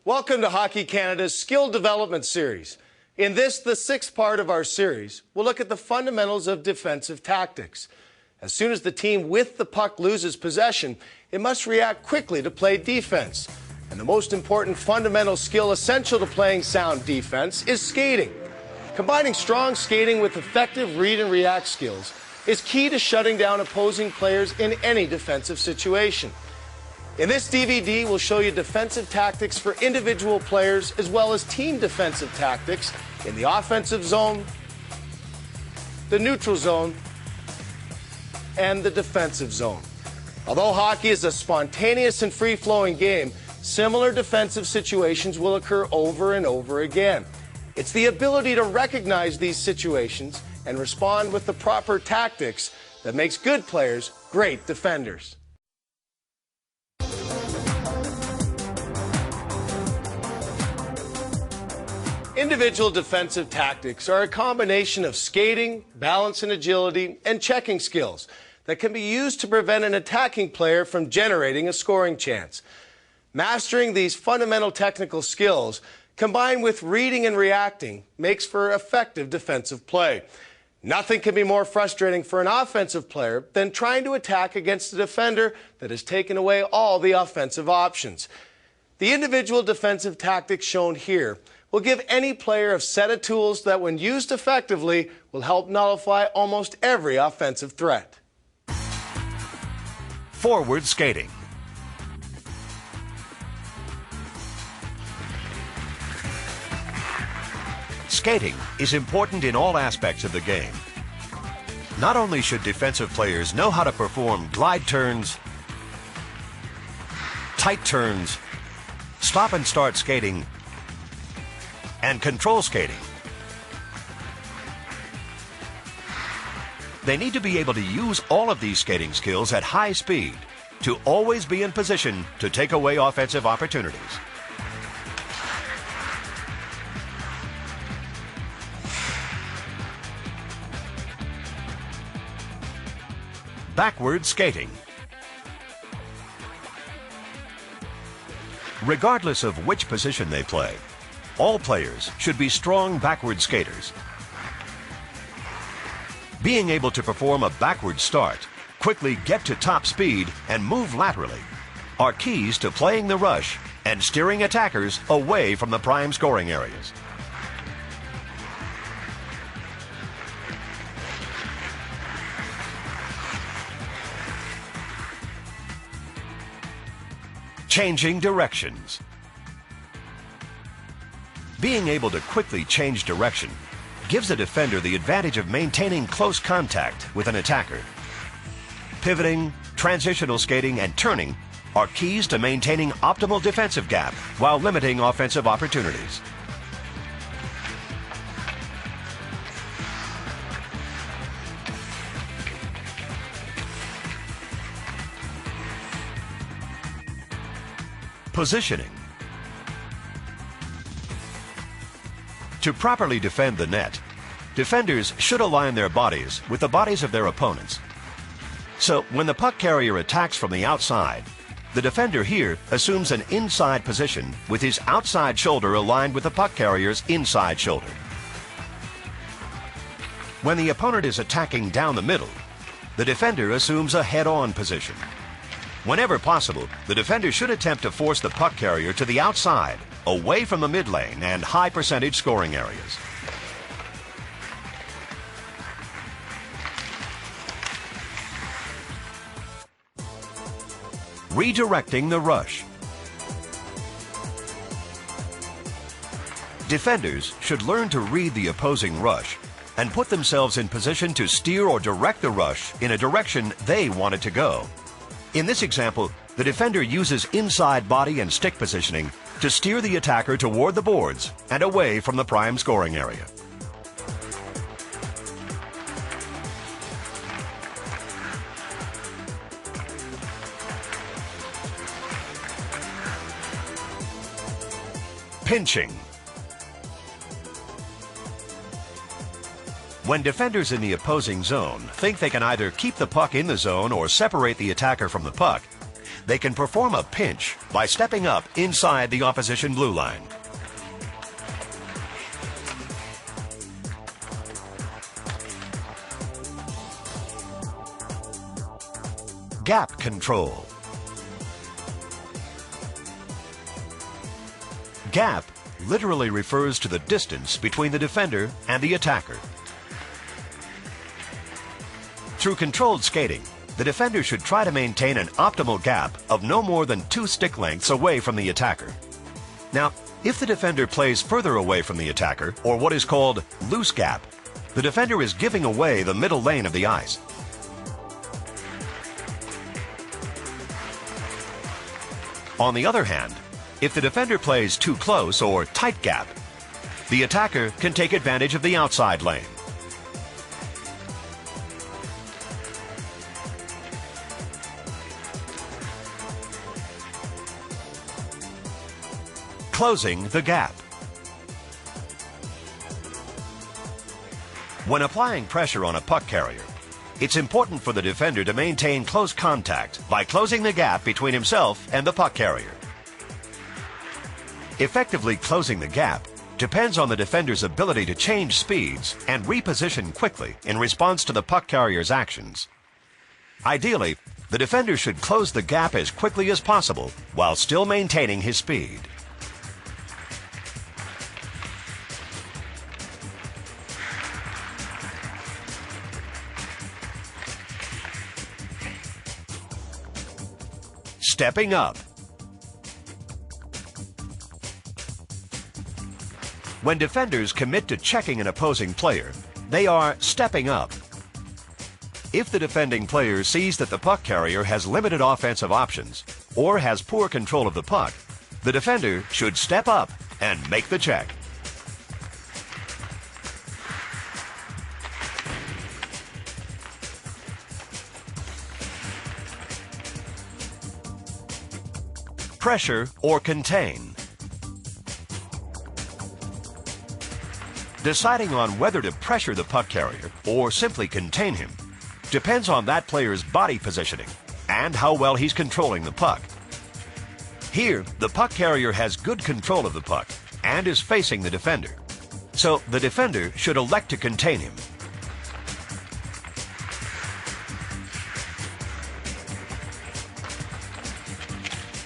Welcome to Hockey Canada's Skill Development Series. In this, the sixth part of our series, we'll look at the fundamentals of defensive tactics. As soon as the team with the puck loses possession, it must react quickly to play defense. And the most important fundamental skill essential to playing sound defense is skating. Combining strong skating with effective read and react skills is key to shutting down opposing players in any defensive situation. In this DVD, we'll show you defensive tactics for individual players as well as team defensive tactics in the offensive zone, the neutral zone, and the defensive zone. Although hockey is a spontaneous and free-flowing game, similar defensive situations will occur over and over again. It's the ability to recognize these situations and respond with the proper tactics that makes good players great defenders. Individual defensive tactics are a combination of skating, balance and agility, and checking skills that can be used to prevent an attacking player from generating a scoring chance. Mastering these fundamental technical skills, combined with reading and reacting, makes for effective defensive play. Nothing can be more frustrating for an offensive player than trying to attack against a defender that has taken away all the offensive options. The individual defensive tactics shown here will give any player a set of tools that, when used effectively, will help nullify almost every offensive threat. Forward skating. Skating is important in all aspects of the game. Not only should defensive players know how to perform glide turns, tight turns, stop and start skating, and control skating. They need to be able to use all of these skating skills at high speed to always be in position to take away offensive opportunities. Backward skating. Regardless of which position they play, all players should be strong backward skaters. Being able to perform a backward start, quickly get to top speed, and move laterally are keys to playing the rush and steering attackers away from the prime scoring areas. Changing directions. Being able to quickly change direction gives a defender the advantage of maintaining close contact with an attacker. Pivoting, transitional skating, and turning are keys to maintaining optimal defensive gap while limiting offensive opportunities. Positioning. To properly defend the net, defenders should align their bodies with the bodies of their opponents. So when the puck carrier attacks from the outside, the defender here assumes an inside position with his outside shoulder aligned with the puck carrier's inside shoulder. When the opponent is attacking down the middle, the defender assumes a head-on position. Whenever possible, the defender should attempt to force the puck carrier to the outside, away from the mid lane and high percentage scoring areas. Redirecting the rush. Defenders should learn to read the opposing rush and put themselves in position to steer or direct the rush in a direction they want it to go. In this example, the defender uses inside body and stick positioning to steer the attacker toward the boards and away from the prime scoring area. Pinching. When defenders in the opposing zone think they can either keep the puck in the zone or separate the attacker from the puck, they can perform a pinch by stepping up inside the opposition blue line. Gap control. Gap literally refers to the distance between the defender and the attacker. Through controlled skating, the defender should try to maintain an optimal gap of no more than 2 stick lengths away from the attacker. Now, if the defender plays further away from the attacker, or what is called loose gap, the defender is giving away the middle lane of the ice. On the other hand, if the defender plays too close or tight gap, the attacker can take advantage of the outside lane. Closing the gap. When applying pressure on a puck carrier, it's important for the defender to maintain close contact by closing the gap between himself and the puck carrier. Effectively closing the gap depends on the defender's ability to change speeds and reposition quickly in response to the puck carrier's actions. Ideally, the defender should close the gap as quickly as possible while still maintaining his speed. Stepping up. When defenders commit to checking an opposing player, they are stepping up. If the defending player sees that the puck carrier has limited offensive options or has poor control of the puck, the defender should step up and make the check. Pressure or contain. Deciding on whether to pressure the puck carrier or simply contain him depends on that player's body positioning and how well he's controlling the puck. Here, the puck carrier has good control of the puck and is facing the defender, so the defender should elect to contain him.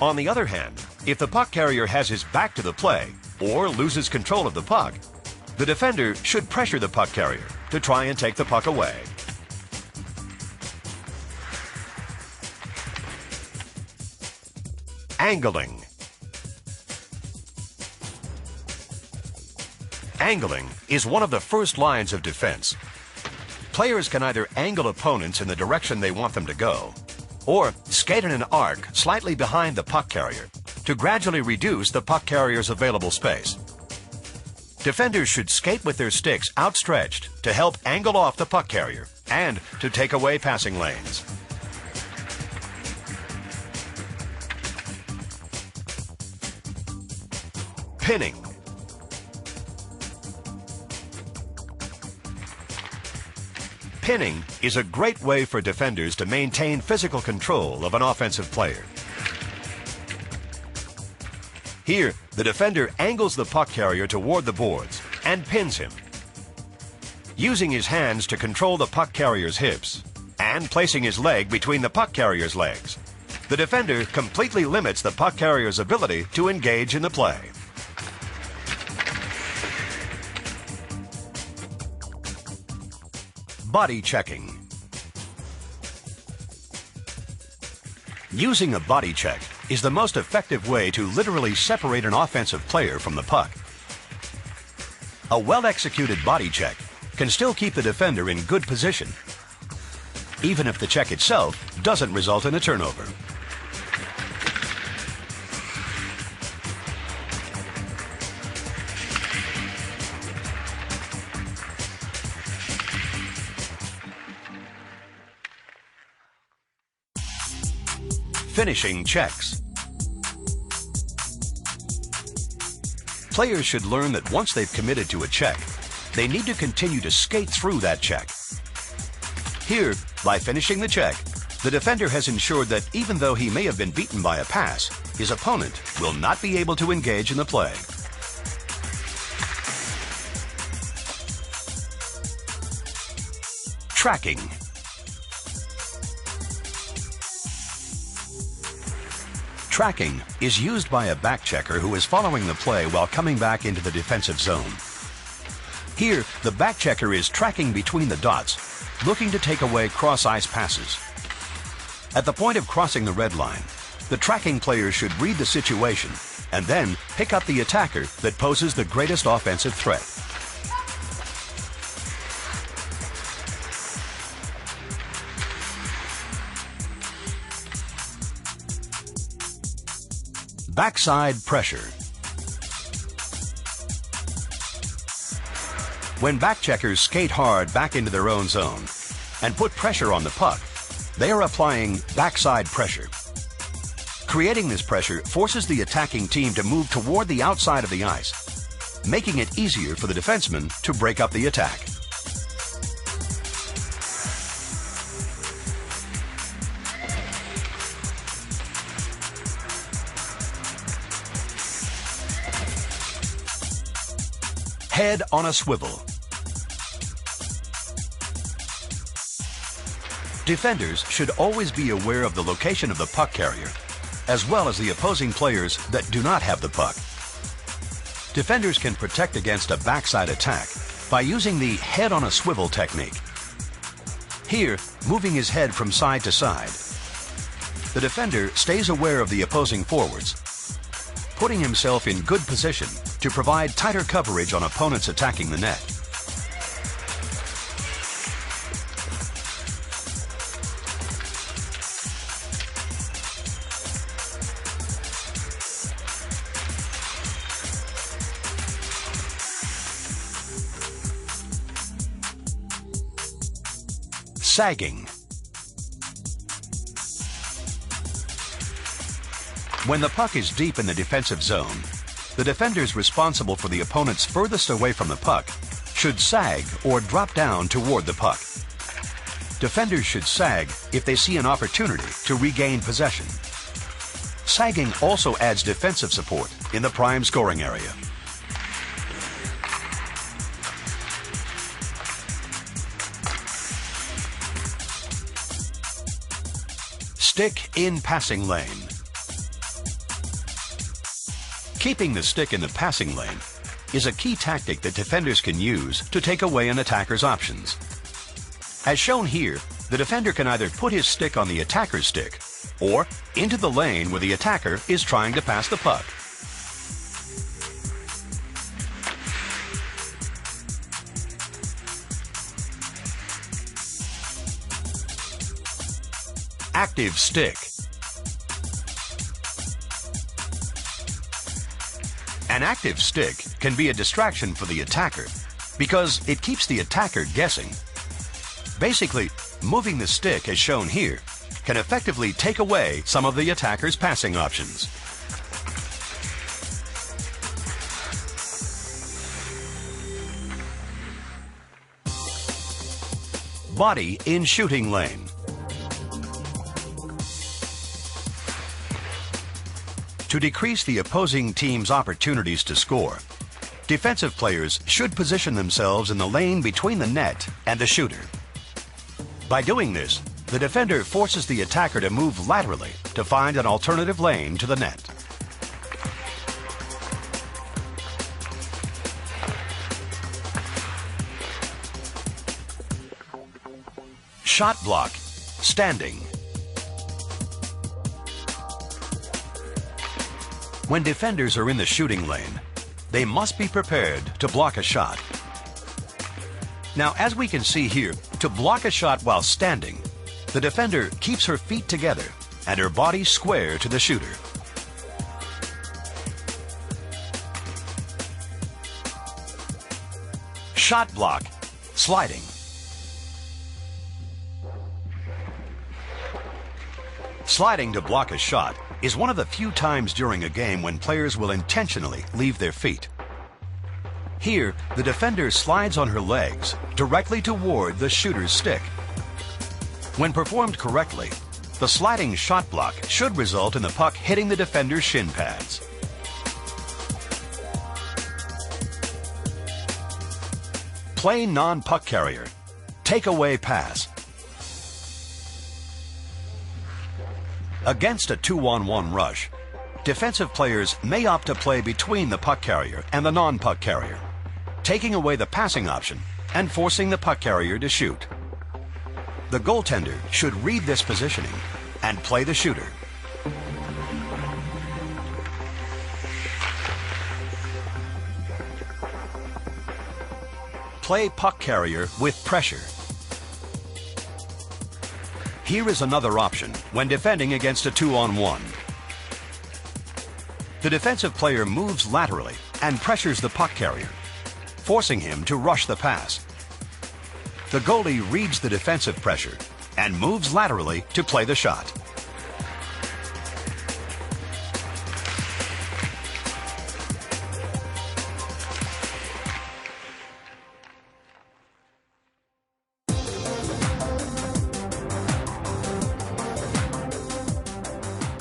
On the other hand, if the puck carrier has his back to the play or loses control of the puck, the defender should pressure the puck carrier to try and take the puck away. Angling. Angling is one of the first lines of defense. Players can either angle opponents in the direction they want them to go, or skate in an arc slightly behind the puck carrier to gradually reduce the puck carrier's available space. Defenders should skate with their sticks outstretched to help angle off the puck carrier and to take away passing lanes. Pinning. Pinning is a great way for defenders to maintain physical control of an offensive player. Here, the defender angles the puck carrier toward the boards and pins him. Using his hands to control the puck carrier's hips and placing his leg between the puck carrier's legs, the defender completely limits the puck carrier's ability to engage in the play. Body checking. Using a body check is the most effective way to literally separate an offensive player from the puck. A well-executed body check can still keep the defender in good position, even if the check itself doesn't result in a turnover. Finishing checks. Players should learn that once they've committed to a check, they need to continue to skate through that check. Here, by finishing the check, the defender has ensured that even though he may have been beaten by a pass, his opponent will not be able to engage in the play. Tracking. Tracking is used by a back checker who is following the play while coming back into the defensive zone. Here, the back checker is tracking between the dots, looking to take away cross-ice passes. At the point of crossing the red line, the tracking player should read the situation and then pick up the attacker that poses the greatest offensive threat. Backside pressure. When back checkers skate hard back into their own zone and put pressure on the puck, they are applying backside pressure. Creating this pressure forces the attacking team to move toward the outside of the ice, making it easier for the defenseman to break up the attack. Head on a swivel. Defenders should always be aware of the location of the puck carrier, as well as the opposing players that do not have the puck. Defenders can protect against a backside attack by using the head on a swivel technique. Here, moving his head from side to side, the defender stays aware of the opposing forwards, putting himself in good position to provide tighter coverage on opponents attacking the net. Sagging. When the puck is deep in the defensive zone, the defenders responsible for the opponents furthest away from the puck should sag or drop down toward the puck. Defenders should sag if they see an opportunity to regain possession. Sagging also adds defensive support in the prime scoring area. Stick in passing lane. Keeping the stick in the passing lane is a key tactic that defenders can use to take away an attacker's options. As shown here, the defender can either put his stick on the attacker's stick or into the lane where the attacker is trying to pass the puck. Active stick. An active stick can be a distraction for the attacker because it keeps the attacker guessing. Basically, moving the stick as shown here can effectively take away some of the attacker's passing options. Body in shooting lane. To decrease the opposing team's opportunities to score, defensive players should position themselves in the lane between the net and the shooter. By doing this, the defender forces the attacker to move laterally to find an alternative lane to the net. Shot block, standing. When defenders are in the shooting lane, they must be prepared to block a shot. Now, as we can see here, to block a shot while standing, the defender keeps her feet together and her body square to the shooter. Shot block, sliding. Sliding to block a shot is one of the few times during a game when players will intentionally leave their feet. Here, the defender slides on her legs directly toward the shooter's stick. When performed correctly, The sliding shot block should result in the puck hitting the defender's shin pads. Play non-puck carrier. Take away pass. Against a 2-on-1 rush, defensive players may opt to play between the puck carrier and the non-puck carrier, taking away the passing option and forcing the puck carrier to shoot. The goaltender should read this positioning and play the shooter. Play puck carrier with pressure. Here is another option when defending against a 2-on-1. The defensive player moves laterally and pressures the puck carrier, forcing him to rush the pass. The goalie reads the defensive pressure and moves laterally to play the shot.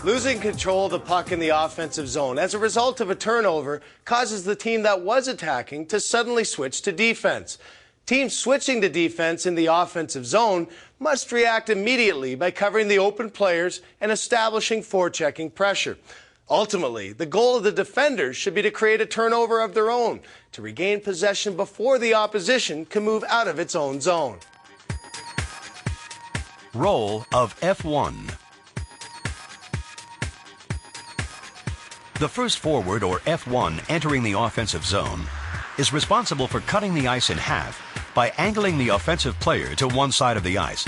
Losing control of the puck in the offensive zone as a result of a turnover causes the team that was attacking to suddenly switch to defense. Teams switching to defense in the offensive zone must react immediately by covering the open players and establishing forechecking pressure. Ultimately, the goal of the defenders should be to create a turnover of their own, to regain possession before the opposition can move out of its own zone. Role of F1. The first forward, or F1, entering the offensive zone is responsible for cutting the ice in half by angling the offensive player to one side of the ice.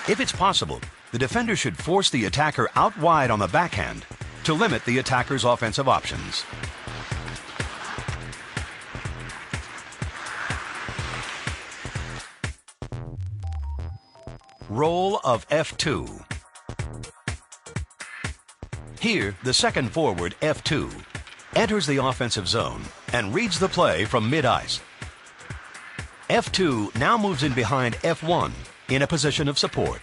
If it's possible, the defender should force the attacker out wide on the backhand to limit the attacker's offensive options. Role of F2. Here, the second forward, F2, enters the offensive zone and reads the play from mid-ice. F2 now moves in behind F1 in a position of support.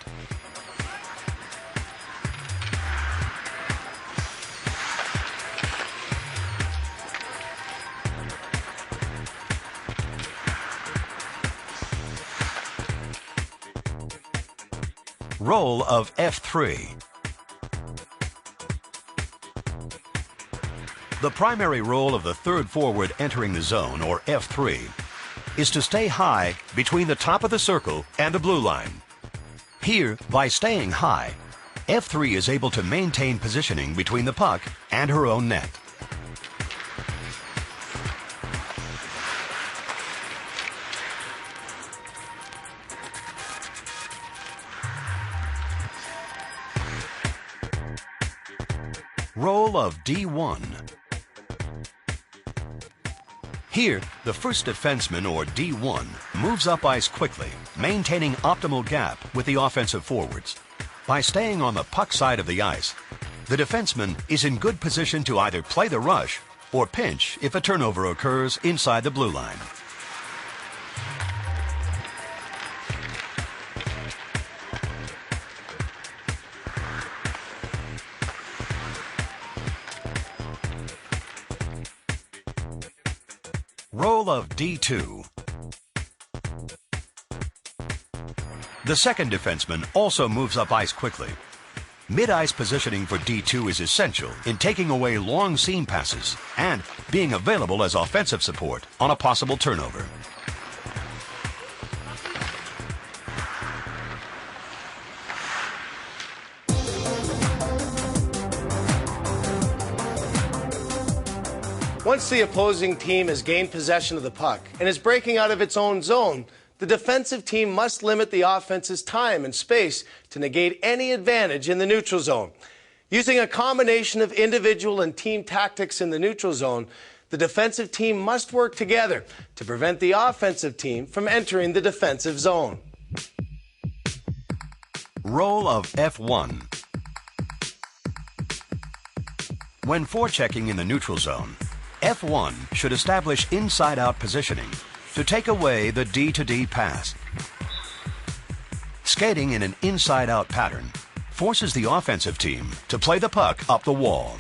Role of F3. The primary role of the third forward entering the zone, or F3, is to stay high between the top of the circle and the blue line. Here, by staying high, F3 is able to maintain positioning between the puck and her own net. Role of D1. Here, the first defenseman, or D1, moves up ice quickly, maintaining optimal gap with the offensive forwards. By staying on the puck side of the ice, the defenseman is in good position to either play the rush or pinch if a turnover occurs inside the blue line. Role of D2. The second defenseman also moves up ice quickly. Mid-ice positioning for D2 is essential in taking away long seam passes and being available as offensive support on a possible turnover. Once the opposing team has gained possession of the puck and is breaking out of its own zone, the defensive team must limit the offense's time and space to negate any advantage in the neutral zone. Using a combination of individual and team tactics in the neutral zone, the defensive team must work together to prevent the offensive team from entering the defensive zone. Role of F1. When forechecking in the neutral zone, F1 should establish inside-out positioning to take away the D-to-D pass. Skating in an inside-out pattern forces the offensive team to play the puck up the wall.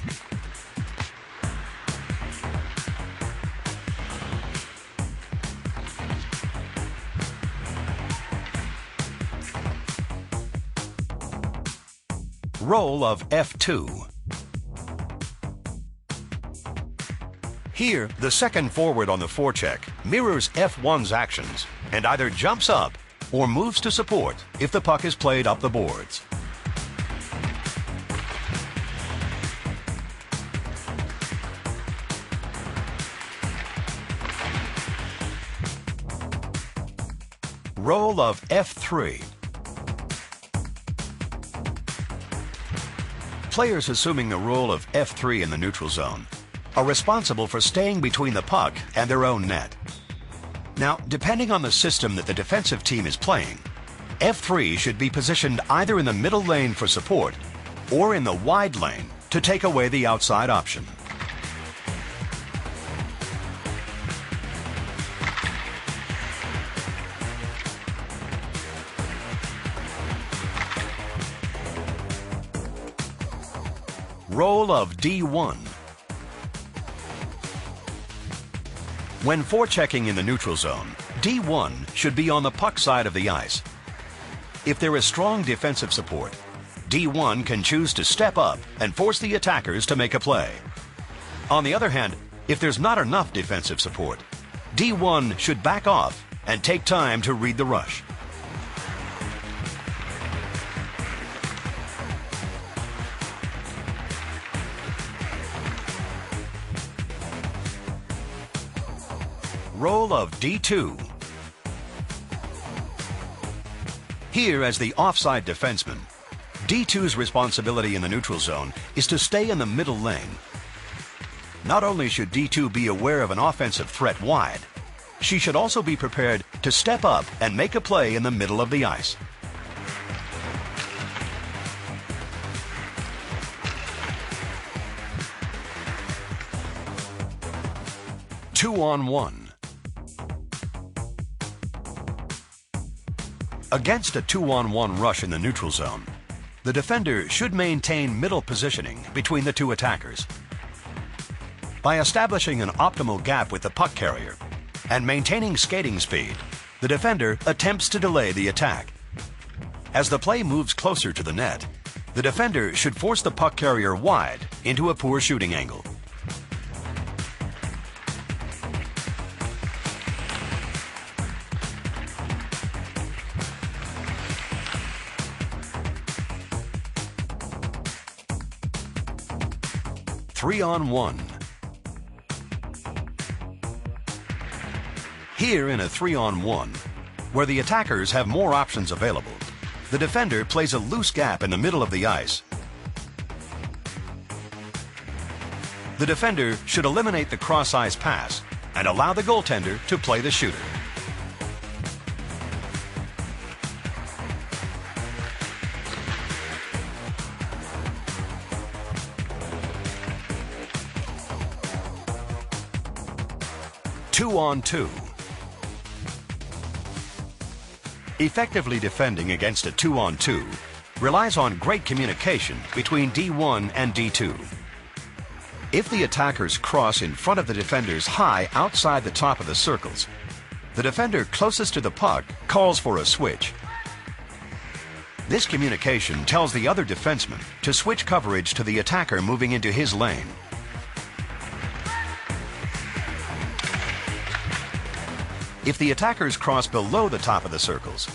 Role of F2. Here, the second forward on the forecheck mirrors F1's actions and either jumps up or moves to support if the puck is played up the boards. Role of F3. Players assuming the role of F3 in the neutral zone are responsible for staying between the puck and their own net. Now, depending on the system that the defensive team is playing, F3 should be positioned either in the middle lane for support or in the wide lane to take away the outside option. Role of D1. When forechecking in the neutral zone, D1 should be on the puck side of the ice. If there is strong defensive support, D1 can choose to step up and force the attackers to make a play. On the other hand, if there's not enough defensive support, D1 should back off and take time to read the rush. Role of D2. Here, as the offside defenseman, D2's responsibility in the neutral zone is to stay in the middle lane. Not only should D2 be aware of an offensive threat wide, she should also be prepared to step up and make a play in the middle of the ice. Two-on-one. Against a two-on-one rush in the neutral zone, the defender should maintain middle positioning between the two attackers. By establishing an optimal gap with the puck carrier and maintaining skating speed, the defender attempts to delay the attack. As the play moves closer to the net, the defender should force the puck carrier wide into a poor shooting angle. Three-on-one. Here in a three-on-one, where the attackers have more options available, the defender plays a loose gap in the middle of the ice. The defender should eliminate the cross-ice pass and allow the goaltender to play the shooter. Two-on-two. Effectively defending against a two-on-two relies on great communication between D1 and D2. If the attackers cross in front of the defenders high outside the top of the circles, the defender closest to the puck calls for a switch. This communication tells the other defenseman to switch coverage to the attacker moving into his lane. If the attackers cross below the top of the circles,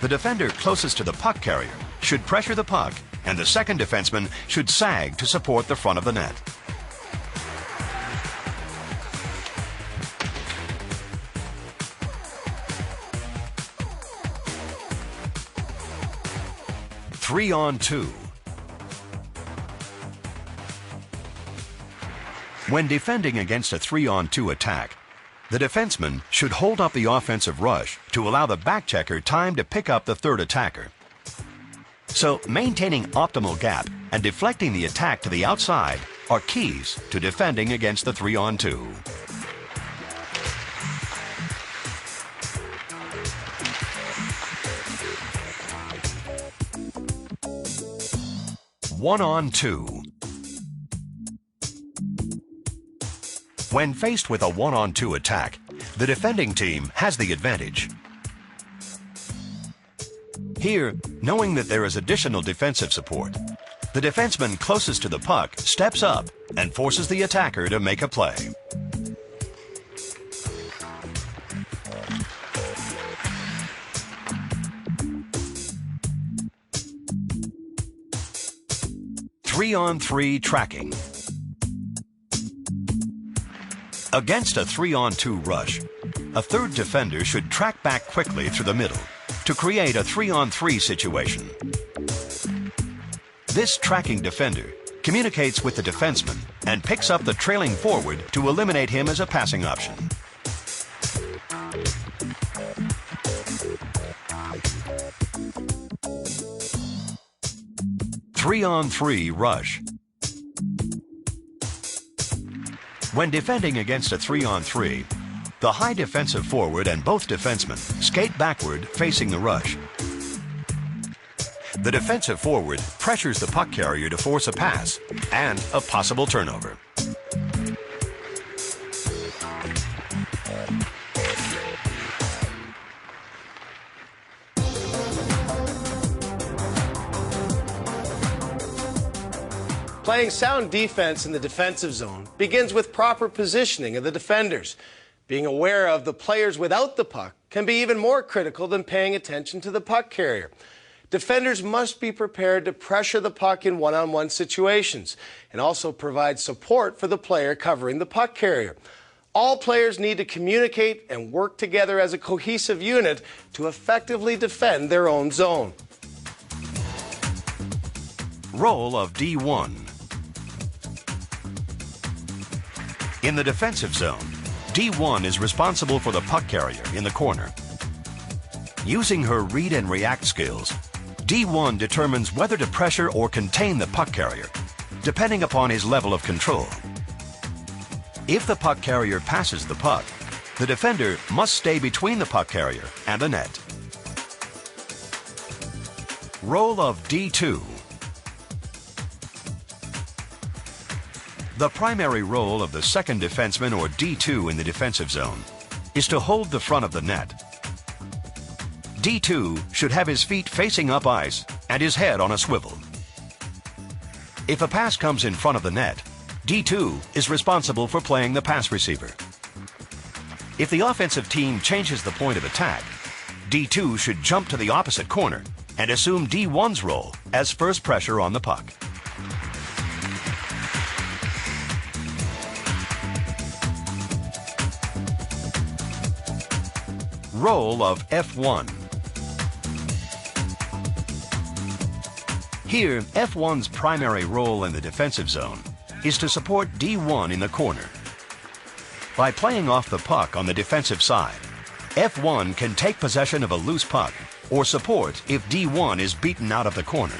the defender closest to the puck carrier should pressure the puck and the second defenseman should sag to support the front of the net. Three-on-two. When defending against a three-on-two attack, the defenseman should hold up the offensive rush to allow the backchecker time to pick up the third attacker. So, maintaining optimal gap and deflecting the attack to the outside are keys to defending against the 3-on-2. One-on-two. When faced with a one-on-two attack, the defending team has the advantage. Here, knowing that there is additional defensive support, the defenseman closest to the puck steps up and forces the attacker to make a play. Three-on-three tracking. Against a 3-on-2 rush, a third defender should track back quickly through the middle to create a 3-on-3 situation. This tracking defender communicates with the defenseman and picks up the trailing forward to eliminate him as a passing option. Three-on-3 rush. When defending against a 3-on-3, the high defensive forward and both defensemen skate backward facing the rush. The defensive forward pressures the puck carrier to force a pass and a possible turnover. Playing sound defense in the defensive zone begins with proper positioning of the defenders. Being aware of the players without the puck can be even more critical than paying attention to the puck carrier. Defenders must be prepared to pressure the puck in one-on-one situations and also provide support for the player covering the puck carrier. All players need to communicate and work together as a cohesive unit to effectively defend their own zone. Role of D1. In the defensive zone, D1 is responsible for the puck carrier in the corner. Using her read and react skills, D1 determines whether to pressure or contain the puck carrier, depending upon his level of control. If the puck carrier passes the puck, the defender must stay between the puck carrier and the net. Role of D2. The primary role of the second defenseman, or D2, in the defensive zone is to hold the front of the net. D2 should have his feet facing up ice and his head on a swivel. If a pass comes in front of the net, D2 is responsible for playing the pass receiver. If the offensive team changes the point of attack, D2 should jump to the opposite corner and assume D1's role as first pressure on the puck. Role of F1. Here, F1's primary role in the defensive zone is to support D1 in the corner. By playing off the puck on the defensive side, F1 can take possession of a loose puck or support if D1 is beaten out of the corner.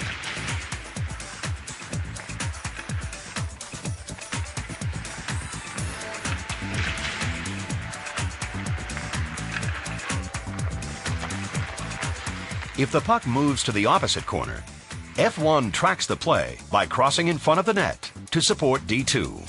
If the puck moves to the opposite corner, F1 tracks the play by crossing in front of the net to support D2.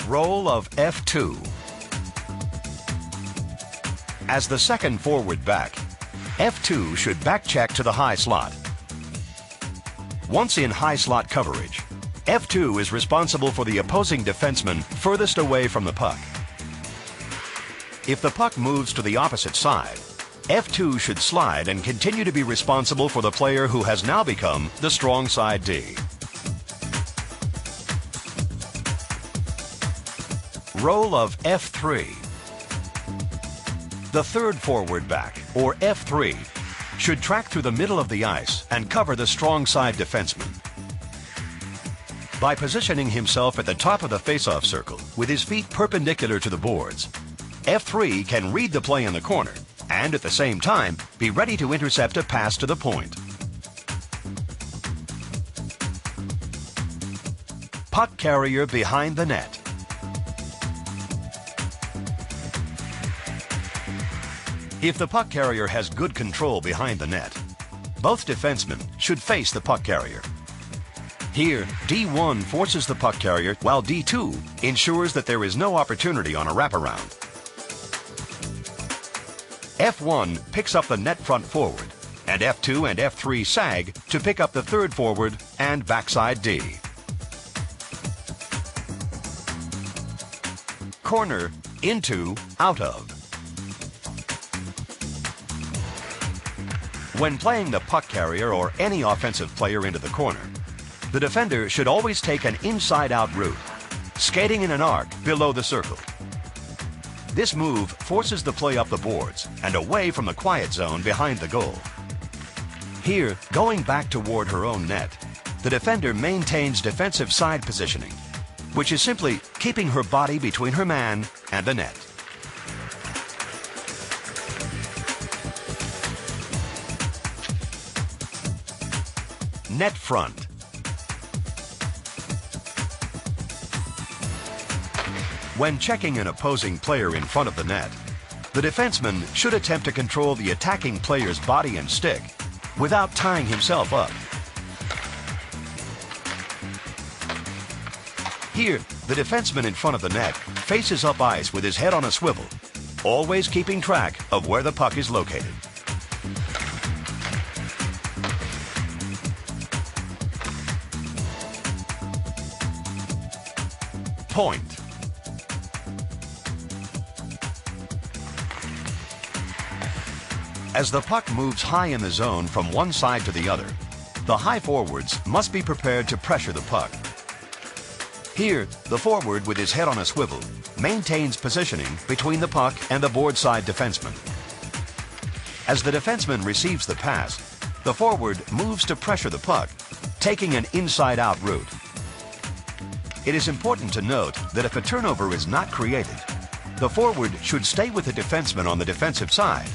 Role of F2. As the second forward back, F2 should back check to the high slot. Once in high slot coverage, F2 is responsible for the opposing defenseman furthest away from the puck. If the puck moves to the opposite side, F2 should slide and continue to be responsible for the player who has now become the strong side D. Role of F3. The third forward back, or F3, should track through the middle of the ice and cover the strong side defenseman. By positioning himself at the top of the face-off circle with his feet perpendicular to the boards, F3 can read the play in the corner and at the same time be ready to intercept a pass to the point. Puck carrier behind the net. If the puck carrier has good control behind the net, both defensemen should face the puck carrier. Here, D1 forces the puck carrier while D2 ensures that there is no opportunity on a wraparound. F1 picks up the net front forward, and F2 and F3 sag to pick up the third forward and backside D. Corner, into, out of. When playing the puck carrier or any offensive player into the corner, the defender should always take an inside-out route, skating in an arc below the circle. This move forces the play up the boards and away from the quiet zone behind the goal. Here, going back toward her own net, the defender maintains defensive side positioning, which is simply keeping her body between her man and the net. Net front. When checking an opposing player in front of the net, the defenseman should attempt to control the attacking player's body and stick without tying himself up. Here, the defenseman in front of the net faces up ice with his head on a swivel, always keeping track of where the puck is located. Point. As the puck moves high in the zone from one side to the other, the high forwards must be prepared to pressure the puck. Here, the forward with his head on a swivel maintains positioning between the puck and the board side defenseman. As the defenseman receives the pass, the forward moves to pressure the puck, taking an inside-out route. It is important to note that if a turnover is not created, the forward should stay with the defenseman on the defensive side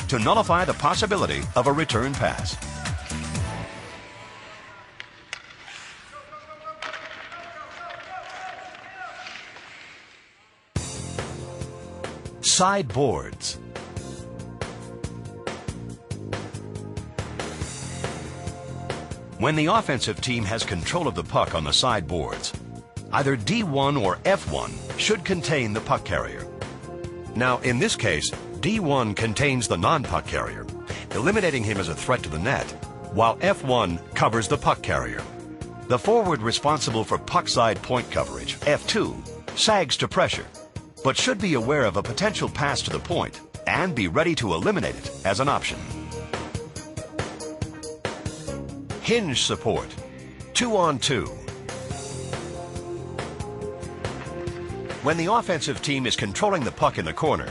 to nullify the possibility of a return pass. Sideboards. When the offensive team has control of the puck on the sideboards, either D1 or F1 should contain the puck carrier. Now, in this case, D1 contains the non-puck carrier, eliminating him as a threat to the net, while F1 covers the puck carrier. The forward responsible for puck side point coverage, F2, sags to pressure, but should be aware of a potential pass to the point and be ready to eliminate it as an option. Hinge support, 2-on-2. When the offensive team is controlling the puck in the corner,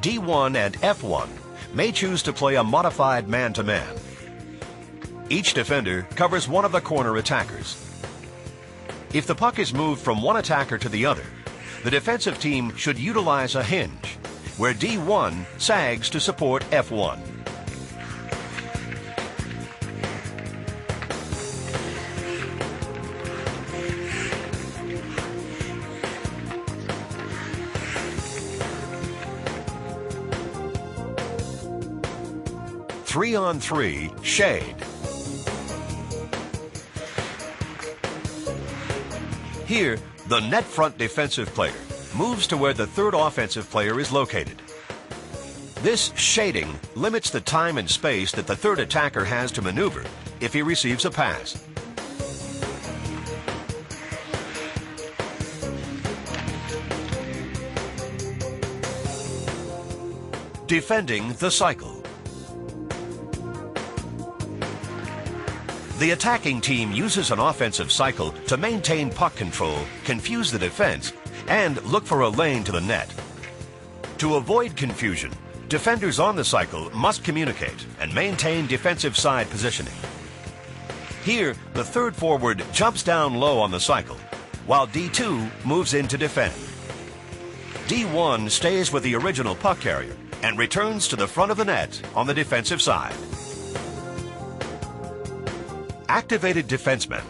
D1 and F1 may choose to play a modified man-to-man. Each defender covers one of the corner attackers. If the puck is moved from one attacker to the other, the defensive team should utilize a hinge, where D1 sags to support F1. Three-on-three shade. Here, the net front defensive player moves to where the third offensive player is located. This shading limits the time and space that the third attacker has to maneuver if he receives a pass. Defending the cycle. The attacking team uses an offensive cycle to maintain puck control, confuse the defense, and look for a lane to the net. To avoid confusion, defenders on the cycle must communicate and maintain defensive side positioning. Here, the third forward jumps down low on the cycle, while D2 moves in to defend. D1 stays with the original puck carrier and returns to the front of the net on the defensive side. Activated defensemen.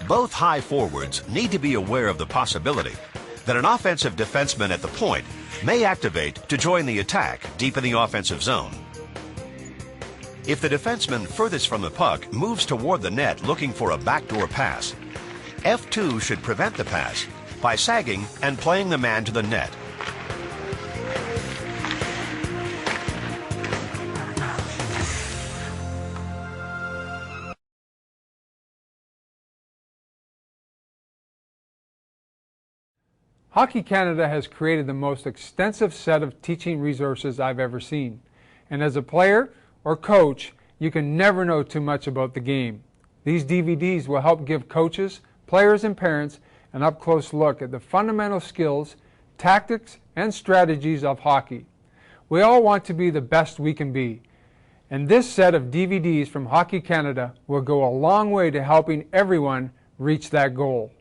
Both high forwards need to be aware of the possibility that an offensive defenseman at the point may activate to join the attack deep in the offensive zone. If the defenseman furthest from the puck moves toward the net looking for a backdoor pass, F2 should prevent the pass by sagging and playing the man to the net. Hockey Canada has created the most extensive set of teaching resources I've ever seen. And as a player or coach, you can never know too much about the game. These DVDs will help give coaches, players, and parents an up-close look at the fundamental skills, tactics, and strategies of hockey. We all want to be the best we can be. And this set of DVDs from Hockey Canada will go a long way to helping everyone reach that goal.